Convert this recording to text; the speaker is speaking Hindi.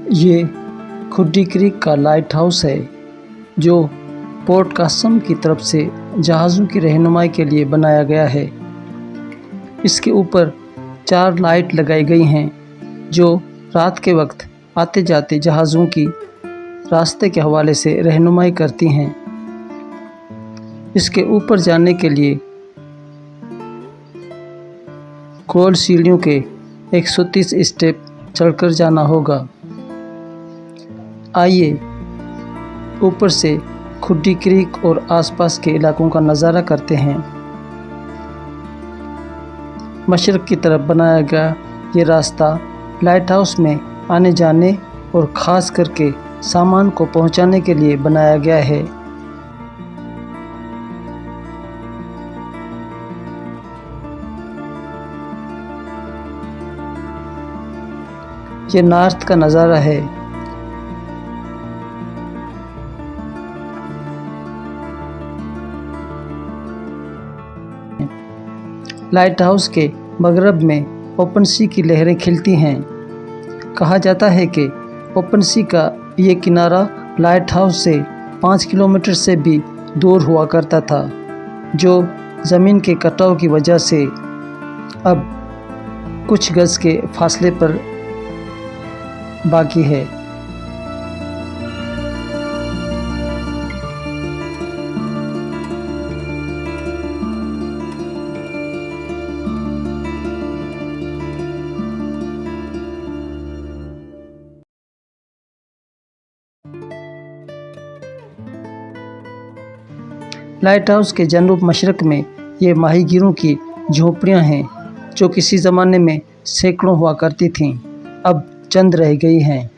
ये खुड्डी क्रीक का लाइट हाउस है जो पोर्ट कासम की तरफ से जहाज़ों की रहनुमाई के लिए बनाया गया है। इसके ऊपर 4 लाइट लगाई गई हैं जो रात के वक्त आते जाते जहाज़ों की रास्ते के हवाले से रहनुमाई करती हैं। इसके ऊपर जाने के लिए गोल सीढ़ियों के 130 स्टेप चढ़कर जाना होगा। आइए ऊपर से खुड्डी क्रीक और आसपास के इलाकों का नज़ारा करते हैं। मशरक़ की तरफ बनाया गया ये रास्ता लाइट हाउस में आने जाने और ख़ास करके सामान को पहुंचाने के लिए बनाया गया है। ये नॉर्थ का नज़ारा है। लाइट हाउस के मगरब में ओपन सी की लहरें खिलती हैं। कहा जाता है कि ओपन सी का ये किनारा लाइट हाउस से 5 किलोमीटर से भी दूर हुआ करता था, जो ज़मीन के कटाव की वजह से अब कुछ गज़ के फासले पर बाकी है। लाइट हाउस के जनूब मशरक़ में ये माहीगीरों की झोपड़ियाँ हैं जो किसी ज़माने में सैकड़ों हुआ करती थीं, अब चंद रह गई हैं।